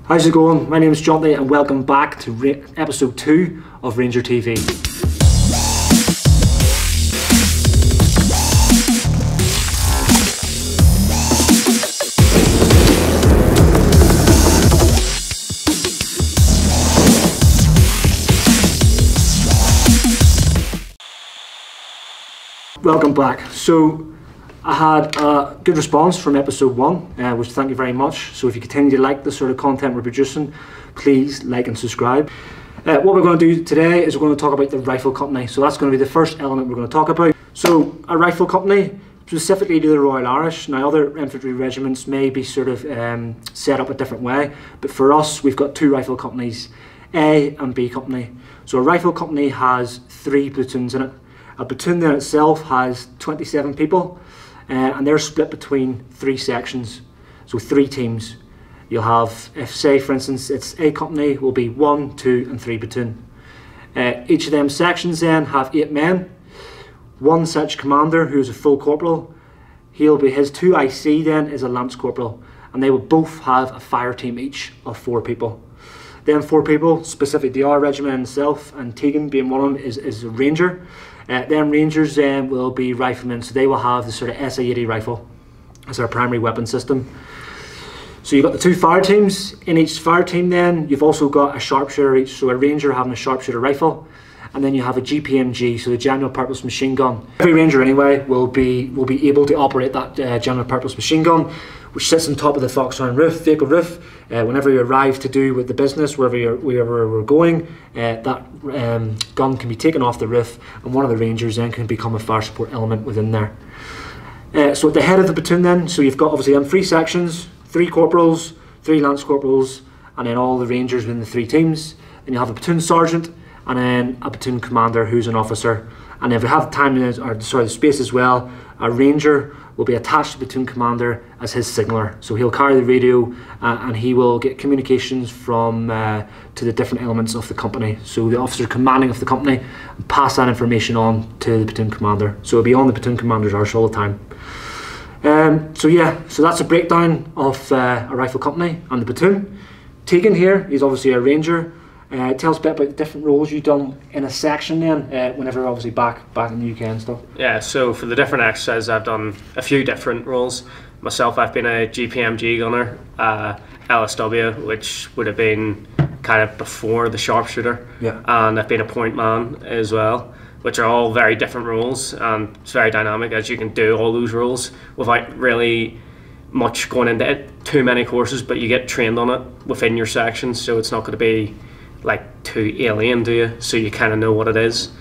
How's it going? My name is Jonty and welcome back to episode 2 of Ranger TV. Welcome back. So I had a good response from episode 1, which thank you very much. So if you continue to like the sort of content we're producing, please like and subscribe. What we're going to do today is we're going to talk about the rifle company. So that's going to be the first element we're going to talk about. So a rifle company, specifically to the Royal Irish. Now other infantry regiments may be sort of set up a different way, but for us we've got 2 rifle companies, A and B company. So a rifle company has 3 platoons in it. A platoon then itself has 27 people. And they're split between 3 sections, so 3 teams. You'll have, if say for instance it's A company, will be 1, 2 and 3 platoon. Each of them sections then have 8 men, 1 such commander who's a full corporal. He'll be, his 2 IC then is a lance corporal, and they will both have a fire team each of 4 people. Then 4 people, specifically our regiment itself, and Tegan being one of them is a ranger. Them rangers then will be riflemen, so they will have the sort of SA-80 rifle as our primary weapon system. So you've got the 2 fire teams. In each fire team then you've also got a sharpshooter each, so a ranger having a sharpshooter rifle, and then you have a GPMG, so the general purpose machine gun. Every ranger anyway will be able to operate that general purpose machine gun, which sits on top of the Foxhound roof, vehicle roof. Whenever you arrive to do with the business, wherever we're going, that gun can be taken off the roof, and one of the rangers then can become a fire support element within there. So at the head of the platoon then, so you've got obviously 3 sections, 3 corporals, 3 lance corporals, and then all the rangers within the 3 teams. Then you have a platoon sergeant, and then a platoon commander who's an officer. And if we have time, or sorry, the space as well, a ranger will be attached to the platoon commander as his signaller. So he'll carry the radio and he will get communications from to the different elements of the company. So the officer commanding of the company and pass that information on to the platoon commander. So it'll be on the platoon commander's arse all the time. So yeah, so that's a breakdown of a rifle company and the platoon. Tegan here, he's obviously a ranger. Tell us a bit about the different roles you've done in a section then, whenever obviously back in the UK and stuff. Yeah, so for the different exercises I've done a few different roles. Myself, I've been a GPMG gunner, LSW, which would have been kind of before the sharpshooter, yeah. And I've been a point man as well, which are all very different roles, and it's very dynamic as you can do all those roles without really much going into it, too many courses, but you get trained on it within your section, so it's not going to be like too alien to you, so you kind of know what it is.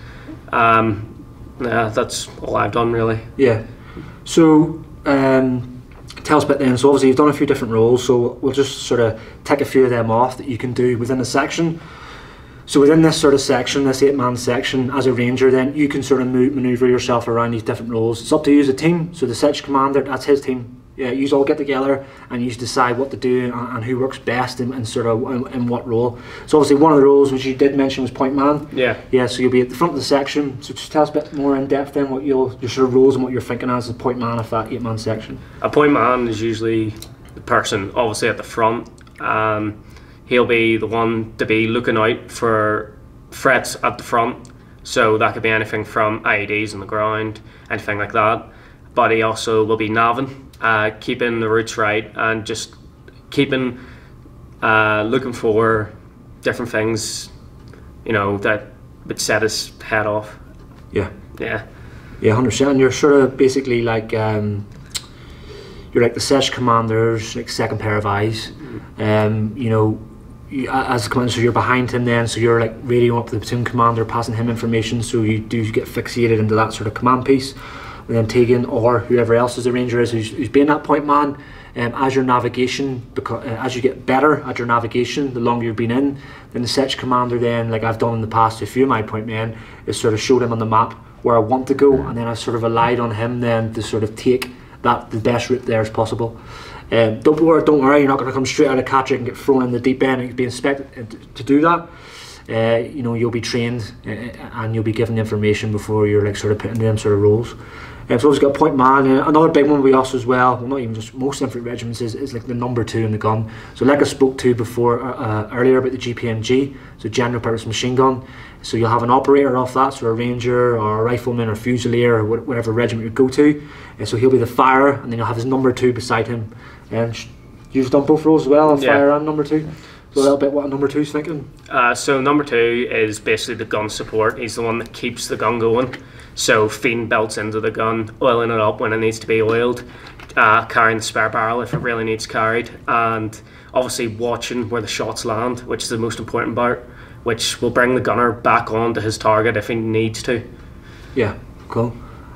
Yeah, that's all I've done really. Yeah. So tell us a bit then. So obviously you've done a few different roles, so we'll just sort of take a few of them off that you can do within a section. So within this sort of section, this 8-man section, as a ranger, then you can sort of manoeuvre yourself around these different roles. It's up to you as a team. So the section commander, that's his team. Yeah, you all get together and you decide what to do and who works best and sort of in what role. So obviously one of the roles which you did mention was point man. Yeah. Yeah, so you'll be at the front of the section. So just tell us a bit more in depth then what your sort of roles and what you're thinking as a point man of that 8-man section. A point man is usually the person obviously at the front. He'll be the one to be looking out for threats at the front. So that could be anything from IEDs on the ground, anything like that. But he also will be navving. Keeping the routes right and just keeping looking for different things, you know, that would set his head off. Yeah. Yeah. Yeah, 100%. You're sort of basically like you're like the sesh commander's like second pair of eyes. You know, as a commander, so you're behind him then, so you're like radioing up the platoon commander, passing him information, so you do get fixated into that sort of command piece. And then Tegan or whoever else is the ranger is who's being that point man, as your navigation, as you get better at your navigation, the longer you've been in, then the section commander then, like I've done in the past to a few of my point men, is sort of showed him on the map where I want to go, and then I've sort of relied on him then to sort of take the best route there as possible. Don't worry, you're not going to come straight out of Catrick and get thrown in the deep end and be expected to do that. You know, you'll be trained and you'll be given the information before you're like sort of put into them sort of roles. So we've got point man. Another big one with us as well, not even just most infantry regiments, is like the number 2 in the gun. So like I spoke to before earlier about the GPMG, so general purpose machine gun. So you'll have an operator off that, so a ranger or a rifleman or fusilier or whatever regiment you go to. So he'll be the firer, and then you'll have his number 2 beside him. And you've done both roles as well, on fire and number 2. So a little bit what a number 2's thinking. So number 2 is basically the gun support. He's the one that keeps the gun going. So feeding belts into the gun, oiling it up when it needs to be oiled, carrying the spare barrel if it really needs carried, and obviously watching where the shots land, which is the most important part, which will bring the gunner back on to his target if he needs to. Yeah, cool.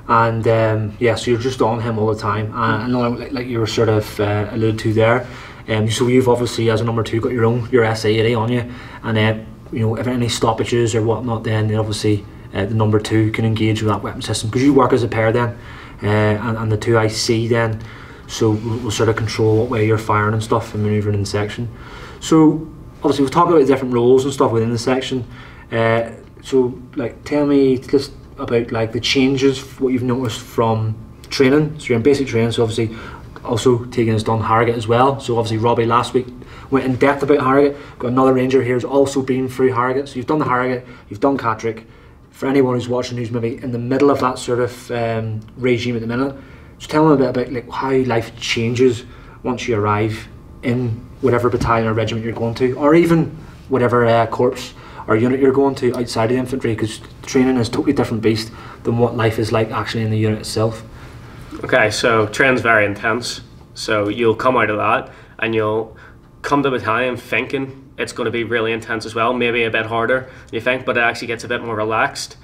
And so you're just on him all the time. And like you were sort of alluded to there. So you've obviously, as a number 2, got your SA-80 on you, and if any stoppages or whatnot, then obviously the number 2 can engage with that weapon system, because you work as a pair then, and the 2 IC then, so we'll sort of control what way you're firing and stuff and manoeuvring in the section. So obviously we've talked about the different roles and stuff within the section. So like tell me just about like the changes, what you've noticed from training. So you're in basic training, so obviously also taking us done Harrogate as well. So obviously Robbie last week went in depth about Harrogate. Got another ranger here who's also been through Harrogate. So you've done the Harrogate, you've done Catterick. For anyone who's watching who's maybe in the middle of that sort of regime at the minute, just tell them a bit about like how life changes once you arrive in whatever battalion or regiment you're going to, or even whatever corps or unit you're going to outside of the infantry, because training is a totally different beast than what life is like actually in the unit itself. Okay, so training's very intense. So you'll come out of that and you'll come to battalion thinking it's going to be really intense as well, maybe a bit harder you think, but it actually gets a bit more relaxed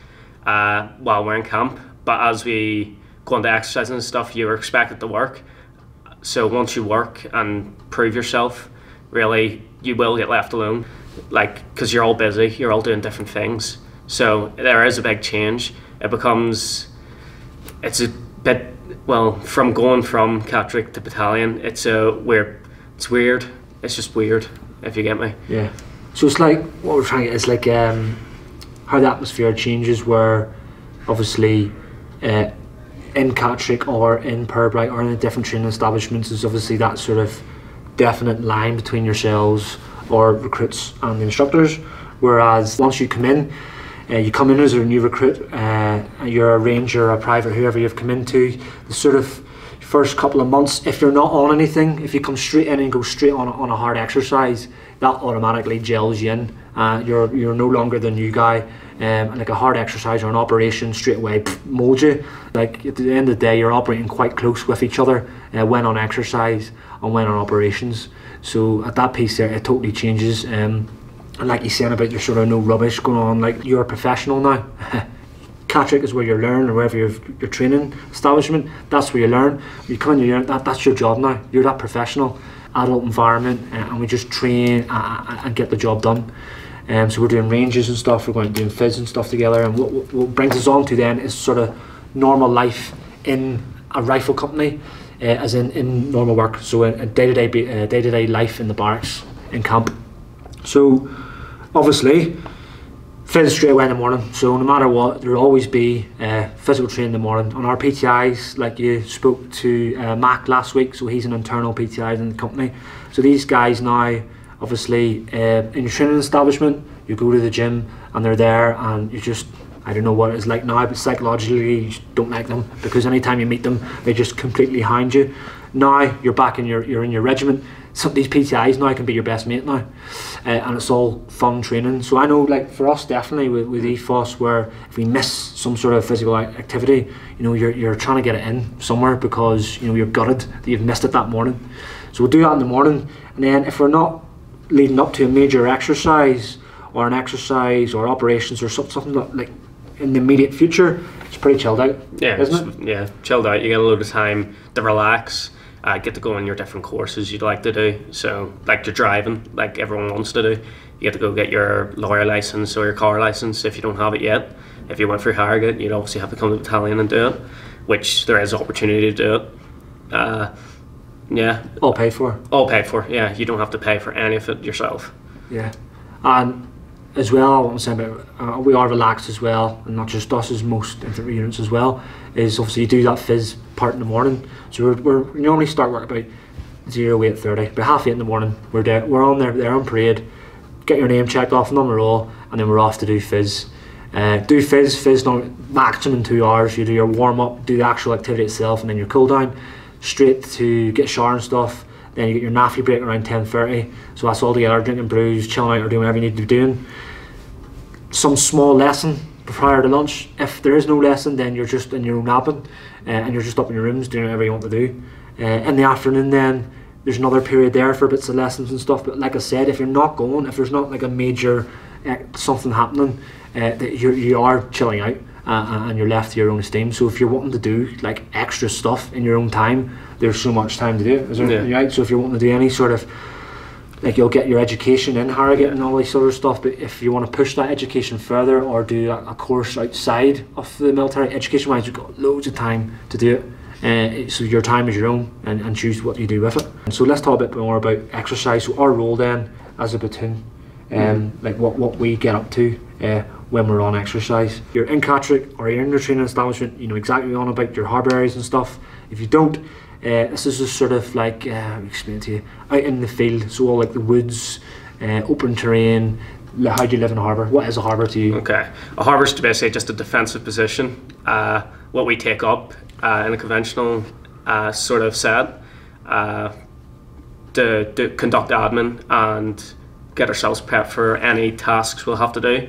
while we're in camp. But as we go into exercises and stuff, you're expected to work. So once you work and prove yourself, really, you will get left alone, like, because you're all busy, you're all doing different things. So there is a big change. It's a bit, well, from going from Catterick to battalion, it's weird. It's just weird, if you get me. Yeah. So it's like, what we're trying to get is like how the atmosphere changes, where obviously in Catterick or in Purbright or in the different training establishments, there's obviously that sort of definite line between yourselves or recruits and the instructors. Whereas once you come in as a new recruit, you're a ranger, a private, whoever you've come into, the sort of first couple of months, if you're not on anything, if you come straight in and go straight on a hard exercise, that automatically gels you in. You're no longer the new guy, and like a hard exercise or an operation straight away molds you. Like at the end of the day, you're operating quite close with each other when on exercise and when on operations. So at that piece there, it totally changes. And like you said about there's sort of no rubbish going on, like you're a professional now. Catterick is where you learn, or wherever your training establishment, that's where you learn. You come in your unit, that's your job now. You're that professional, adult environment, and we just train and get the job done. So we're doing ranges and stuff, we're going to doing fids and stuff together, and what brings us on to then is sort of normal life in a rifle company, as in normal work, so in day-to-day life in the barracks, in camp. So obviously fizz straight away in the morning, so no matter what, there'll always be physical training in the morning. On our PTIs, like you spoke to Mac last week, so he's an internal PTI in the company. So these guys now, obviously, in your training establishment, you go to the gym and they're there, and you just, I don't know what it's like now, but psychologically you just don't like them, because anytime you meet them, they just completely hound you. Now you're back in you're in your regiment. Some of these PTIs now can be your best mate now, and it's all fun training. So I know, like for us, definitely with ethos, where if we miss some sort of physical activity, you're trying to get it in somewhere, because you're gutted that you've missed it that morning. So we'll do that in the morning, and then if we're not leading up to a major exercise or operations or something like in the immediate future, it's pretty chilled out. Yeah, isn't it? Yeah, chilled out. You get a load of time to relax. Get to go on your different courses you'd like to do. So like your driving, like everyone wants to do, you get to go get your lorry license or your car license if you don't have it yet. If you went through Harrogate, you'd obviously have to come to the battalion and do it, which there is opportunity to do it. Yeah. All paid for. All paid for, yeah. You don't have to pay for any of it yourself. Yeah. And as well, I want to say about we are relaxed as well, and not just us, as most infantry units as well. Is obviously you do that phys part in the morning. So we normally start work about 08:30, about 8:30 in the morning. We're on there on parade. Get your name checked off and on the roll, and then we're off to do phys. Do phys maximum 2 hours. You do your warm up, do the actual activity itself, and then your cool down. Straight to get a shower and stuff. Then you get your naffy break around 10:30. So that's all together, drinking brews, chilling out, or doing whatever you need to be doing. Some small lesson prior to lunch. If there is no lesson, then you're just in your own admin, and you're just up in your rooms doing whatever you want to do. In the afternoon, then there's another period there for bits of lessons and stuff. But like I said, if you're not going, if there's not like a major something happening, that you are chilling out. And you're left to your own esteem. So if you're wanting to do like extra stuff in your own time, there's so much time to do it. Is there, right? So if you're wanting to do any sort of, like, you'll get your education in Harrogate and all this sort of stuff, but if you want to push that education further or do a course outside of the military, education wise, you've got loads of time to do it. So your time is your own, and choose what you do with it. And so let's talk a bit more about exercise. So our role then as a platoon, like what we get up to when we're on exercise. You're in Catrick or you're in your training establishment, you know exactly on about your harbour areas and stuff. If you don't, this is just sort of like, explain it to you, out in the field, so all like the woods, open terrain. How do you live in a harbour? What is a harbour to you? Okay, a harbour is basically just a defensive position. What we take up in a conventional sort of set to conduct admin and get ourselves prepped for any tasks we'll have to do.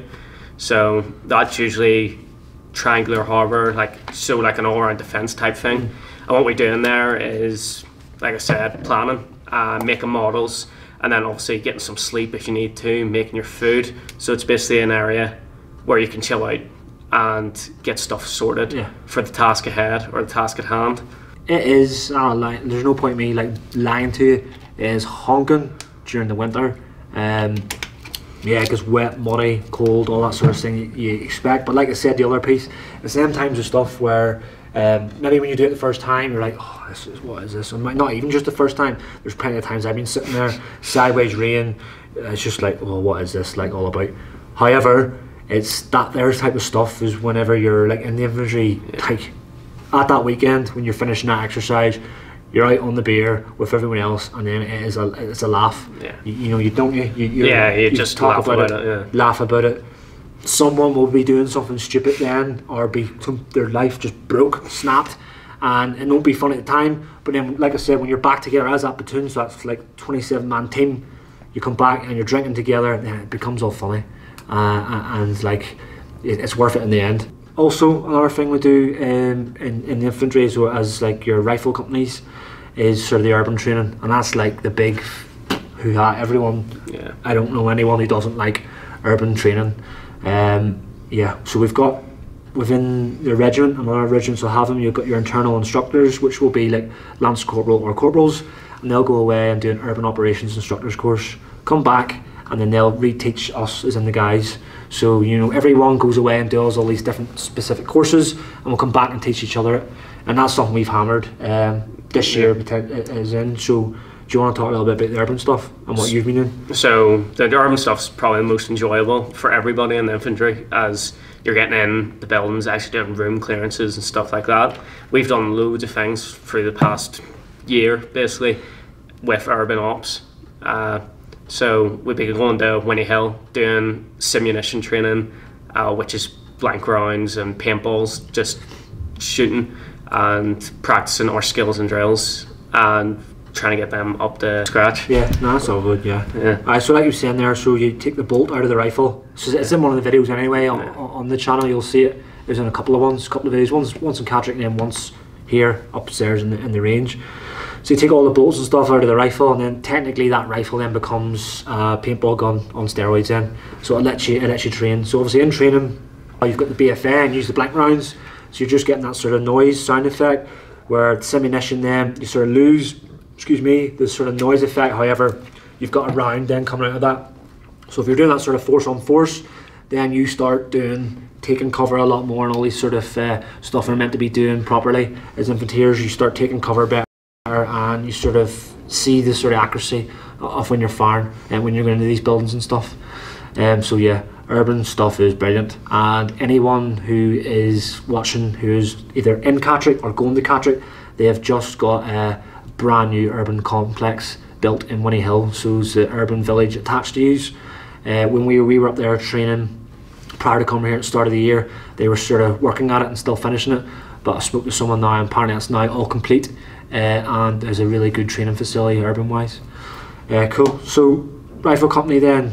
So that's usually triangular harbour, like an all-round defence type thing. And what we do in there is, like I said, planning, making models, and then obviously getting some sleep if you need to, making your food. So it's basically an area where you can chill out and get stuff sorted for the task ahead or the task at hand. It is, there's no point in me like lying to you, it is honking during the winter. Yeah, because wet, muddy, cold, all that sort of thing you expect. But like I said, the other piece, it's them times of stuff where maybe when you do it the first time, you're like, oh, what is this? And not even just the first time. There's plenty of times I've been sitting there, sideways rain. It's just like, oh, what is this like all about? However, it's that there type of stuff is whenever you're like in the infantry, like at that weekend when you're finishing that exercise, you're out on the beer with everyone else, and then it's a laugh. Yeah. You know, you just talk about it, laugh about it. Someone will be doing something stupid then, or their life just broke, snapped, and it won't be funny at the time. But then, like I said, when you're back together as that platoon, so that's like 27-man team, you come back and you're drinking together, and then it becomes all funny, and like it's worth it in the end. Also, another thing we do in the infantry, so as like your rifle companies, is sort of the urban training, and that's like the big hoo-ha. Everyone, I don't know anyone who doesn't like urban training. So we've got within the regiment, and other regiments will have them, you've got your internal instructors, which will be like Lance Corporal or Corporals, and they'll go away and do an urban operations instructors course, come back, and then they'll reteach us as in the guys. So, you know, everyone goes away and does all these different specific courses, and we'll come back and teach each other it. And that's something we've hammered this year is in. So do you want to talk a little bit about the urban stuff and what you've been doing? So the urban stuff's probably the most enjoyable for everybody in the infantry, as you're getting in the buildings, actually doing room clearances and stuff like that. We've done loads of things through the past year, basically, with urban ops. So we've been going to Winnie Hill doing simunition training, which is blank rounds and paintballs, just shooting and practicing our skills and drills and trying to get them up to scratch. Yeah, no, that's all good, so like you were saying there, so you take the bolt out of the rifle. So it's in one of the videos anyway, on the channel you'll see it. There's in a couple of videos, once in Catrick and then once here upstairs in the range. So you take all the bolts and stuff out of the rifle, and then technically that rifle then becomes a paintball gun on steroids then. So it lets you train. So obviously in training, you've got the BFA and use the blank rounds. So you're just getting that sort of noise sound effect, where the simunition then you sort of lose, the sort of noise effect. However, you've got a round then coming out of that. So if you're doing that sort of force on force, then you start taking cover a lot more, and all these sort of stuff are meant to be doing properly. As infantryers, you start taking cover better, and you sort of see the sort of accuracy of when you're firing and when you're going into these buildings and stuff. So yeah, urban stuff is brilliant, and anyone who is watching who is either in Catterick or going to Catterick, they have just got a brand new urban complex built in Winnie Hill, so it's the urban village attached to you. When we were up there training prior to coming here at the start of the year, they were sort of working at it and still finishing it, but I spoke to someone now and apparently it's now all complete, and there's a really good training facility urban wise. Cool. So rifle company then,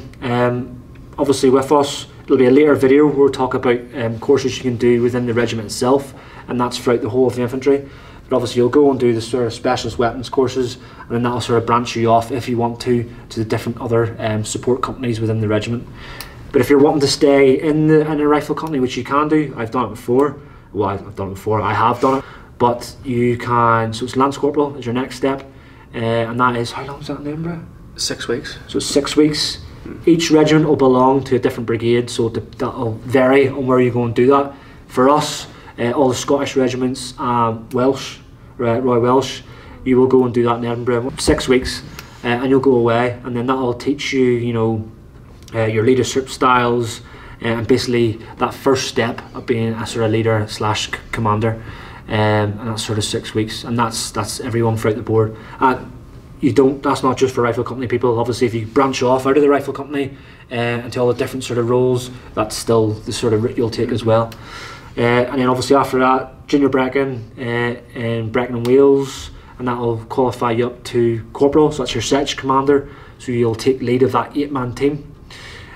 obviously with us, it'll be a later video where we'll talk about courses you can do within the regiment itself, and that's throughout the whole of the infantry. But obviously you'll go and do the sort of specialist weapons courses, and then that'll sort of branch you off if you want to the different other support companies within the regiment. But if you're wanting to stay in a rifle company, which you can do, I've done it before. Well, I've done it before, I have done it. But you can, so it's Lance Corporal is your next step, and that is, how long is that in Edinburgh? 6 weeks. So it's 6 weeks. Each regiment will belong to a different brigade, so that'll vary on where you go and do that. For us, all the Scottish regiments, Welsh, Roy Welsh, you will go and do that in Edinburgh. 6 weeks, and you'll go away, and then that'll teach you, you know, your leadership styles, and basically that first step of being a sort of leader slash commander, and that's sort of 6 weeks, and that's everyone throughout the board. You don't. That's not just for rifle company people. Obviously, if you branch off out of the rifle company into all the different sort of roles, that's still the sort of route you'll take as well. And then obviously after that, junior Brecon in Brecon and Wales, and that will qualify you up to Corporal. So that's your section commander. So you'll take lead of that 8-man team.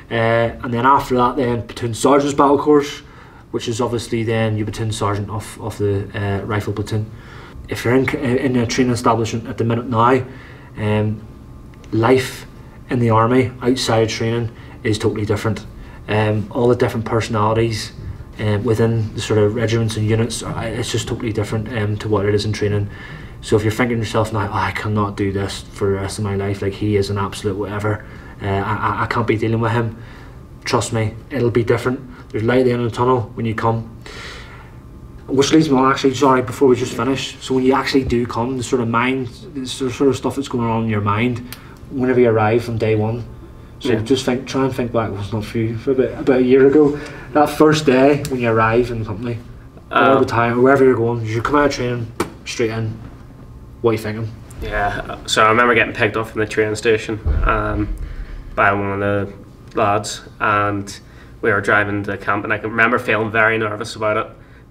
And then after that, then platoon sergeant's battle course, which is obviously then you platoon sergeant of the rifle platoon. If you're in a training establishment at the minute now, life in the army outside of training is totally different. All the different personalities within the sort of regiments and units, it's just totally different to what it is in training. So if you're thinking to yourself now, oh, I cannot do this for the rest of my life, like he is an absolute whatever, I can't be dealing with him, trust me, it'll be different. There's light at the end of the tunnel when you come. Which leads me on, actually, sorry, before we just finish, so when you actually do come, the sort of mind, the sort of stuff that's going on in your mind whenever you arrive from day one. So yeah, just try and think back, well, it's not for you, for about a year ago, that first day when you arrive in the company, all the time, wherever you're going, you come out of training, straight in, what are you thinking? Yeah, so I remember getting picked up from the train station by one of the lads, and we were driving to camp, and I can remember feeling very nervous about it.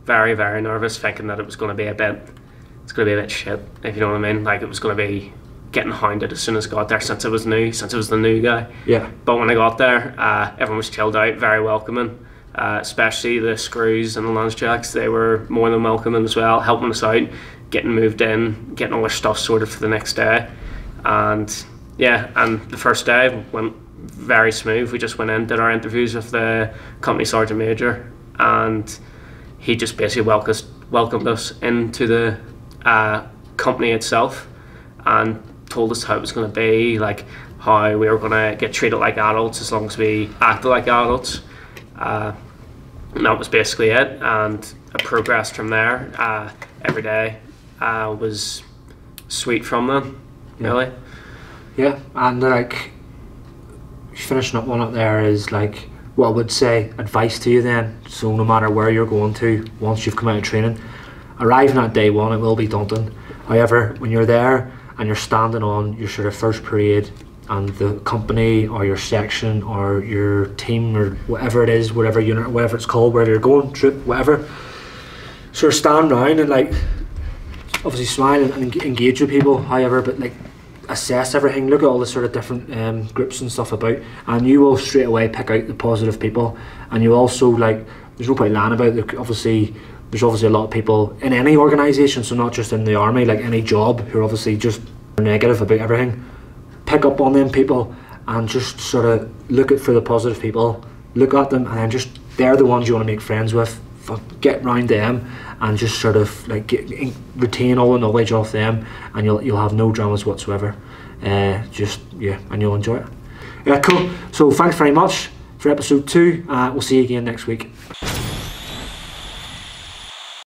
Very, very nervous, thinking that it was going to be a bit shit, if you know what I mean. Like it was going to be getting hounded as soon as I got there, since it was the new guy. Yeah. But when I got there, everyone was chilled out, very welcoming. Especially the screws and the lance jacks, they were more than welcoming as well, helping us out, getting moved in, getting all our stuff sorted for the next day. And yeah, and the first day went very smooth. We just went in, did our interviews with the company sergeant major, and he just basically welcomed us into the company itself and told us how it was going to be, like how we were going to get treated like adults as long as we acted like adults. And that was basically it, and I progressed from there. Every day was sweet from then, really. Yeah, and like finishing up one up there is like, what I would say, advice to you then, so no matter where you're going to, once you've come out of training, arriving at day one, it will be daunting. However, when you're there and you're standing on your sort of first parade, and the company or your section or your team or whatever it is, whatever unit, whatever it's called, wherever you're going, troop, whatever, sort of stand around and like, obviously smile and engage with people, however, but like, assess everything, look at all the sort of different groups and stuff about, and you will straight away pick out the positive people. And you also, like, there's no point lying about it, obviously there's obviously a lot of people in any organisation, so not just in the army, like any job, who are obviously just negative about everything. Pick up on them people and just sort of look at for the positive people, look at them, and then just, they're the ones you want to make friends with. Get round them and just sort of like retain all the knowledge off them, and you'll have no dramas whatsoever. Just yeah, and you'll enjoy it. Yeah, cool. So thanks very much for episode 2. We'll see you again next week.